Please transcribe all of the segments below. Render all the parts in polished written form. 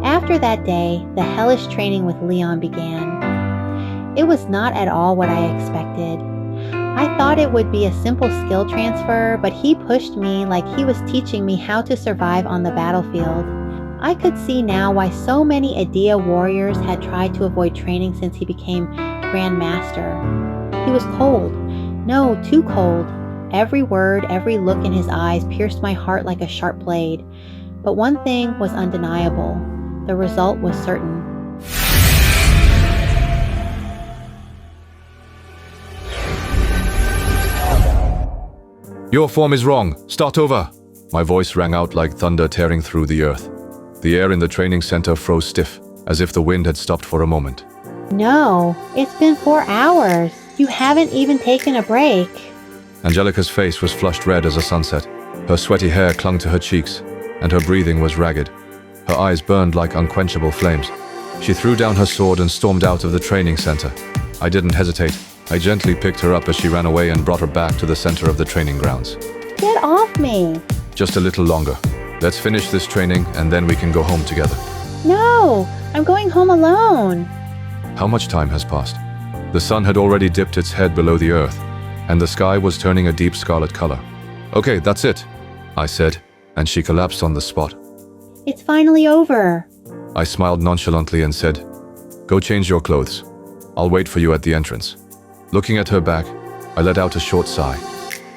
After that day, the hellish training with Leon began. It was not at all what I expected. I thought it would be a simple skill transfer, but he pushed me like he was teaching me how to survive on the battlefield. I could see now why so many Edea warriors had tried to avoid training since he became Grand Master. He was cold. No, too cold. Every word, every look in his eyes pierced my heart like a sharp blade. But one thing was undeniable. The result was certain. Your form is wrong. Start over. My voice rang out like thunder tearing through the earth. The air in the training center froze stiff, as if the wind had stopped for a moment. No, it's been 4 hours. You haven't even taken a break. Angelica's face was flushed red as a sunset. Her sweaty hair clung to her cheeks, and her breathing was ragged. Her eyes burned like unquenchable flames. She threw down her sword and stormed out of the training center. I didn't hesitate. I gently picked her up as she ran away and brought her back to the center of the training grounds. Get off me! Just a little longer. Let's finish this training and then we can go home together. No! I'm going home alone! How much time has passed? The sun had already dipped its head below the earth, and the sky was turning a deep scarlet color. Okay, that's it, I said, and she collapsed on the spot. It's finally over. I smiled nonchalantly and said, "Go change your clothes. I'll wait for you at the entrance." Looking at her back, I let out a short sigh.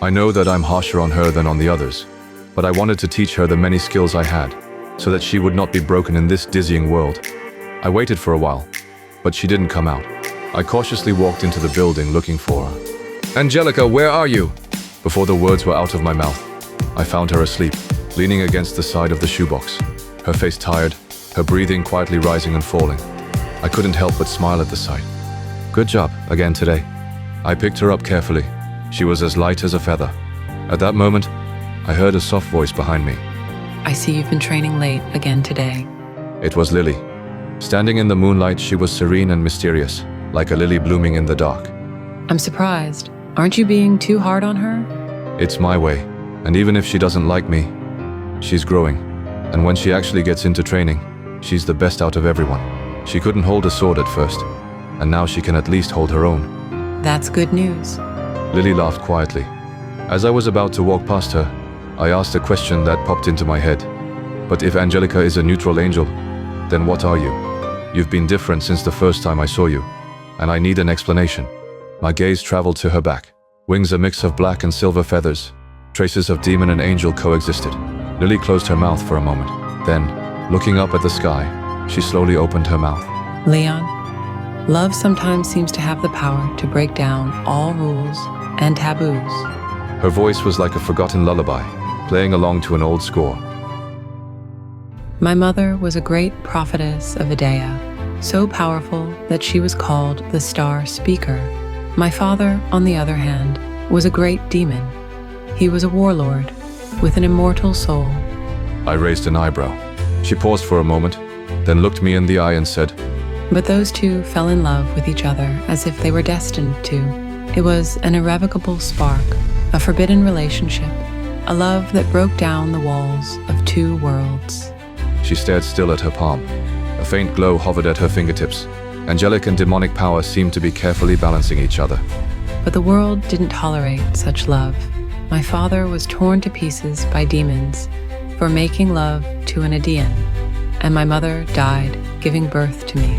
I know that I'm harsher on her than on the others, but I wanted to teach her the many skills I had, so that she would not be broken in this dizzying world. I waited for a while, but she didn't come out. I cautiously walked into the building looking for her. "Angelica, where are you?" Before the words were out of my mouth, I found her asleep, leaning against the side of the shoebox, her face tired, her breathing quietly rising and falling. I couldn't help but smile at the sight. Good job again today. I picked her up carefully. She was as light as a feather. At that moment, I heard a soft voice behind me. I see you've been training late again today. It was Lily. Standing in the moonlight, she was serene and mysterious, like a lily blooming in the dark. I'm surprised. Aren't you being too hard on her? It's my way, and even if she doesn't like me, she's growing. And when she actually gets into training, she's the best out of everyone. She couldn't hold a sword at first, and now she can at least hold her own. That's good news. Lily laughed quietly. As I was about to walk past her, I asked a question that popped into my head. But if Angelica is a neutral angel, then what are you? You've been different since the first time I saw you, and I need an explanation. My gaze traveled to her back. Wings a mix of black and silver feathers. Traces of demon and angel coexisted. Lily closed her mouth for a moment. Then, looking up at the sky, she slowly opened her mouth. Leon, love sometimes seems to have the power to break down all rules and taboos. Her voice was like a forgotten lullaby, playing along to an old score. My mother was a great prophetess of Edea, so powerful that she was called the Star Speaker. My father, on the other hand, was a great demon. He was a warlord with an immortal soul. I raised an eyebrow. She paused for a moment, then looked me in the eye and said, But those two fell in love with each other as if they were destined to. It was an irrevocable spark, a forbidden relationship, a love that broke down the walls of two worlds. She stared still at her palm. A faint glow hovered at her fingertips. Angelic and demonic power seemed to be carefully balancing each other. But the world didn't tolerate such love. My father was torn to pieces by demons for making love to an Edean, and my mother died giving birth to me,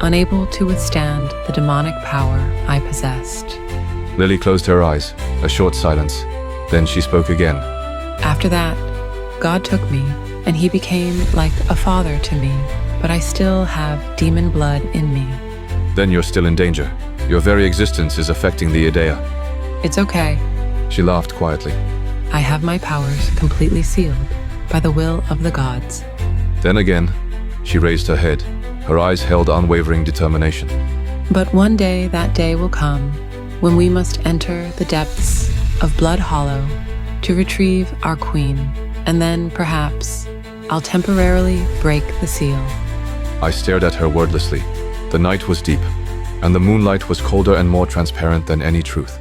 unable to withstand the demonic power I possessed. Lily closed her eyes, a short silence. Then she spoke again. After that, God took me, and he became like a father to me, but I still have demon blood in me. Then you're still in danger. Your very existence is affecting the Edea. It's okay. She laughed quietly. I have my powers completely sealed by the will of the gods. Then again, she raised her head. Her eyes held unwavering determination. But one day that day will come when we must enter the depths of Blood Hollow to retrieve our queen, and then perhaps I'll temporarily break the seal. I stared at her wordlessly. The night was deep, and the moonlight was colder and more transparent than any truth.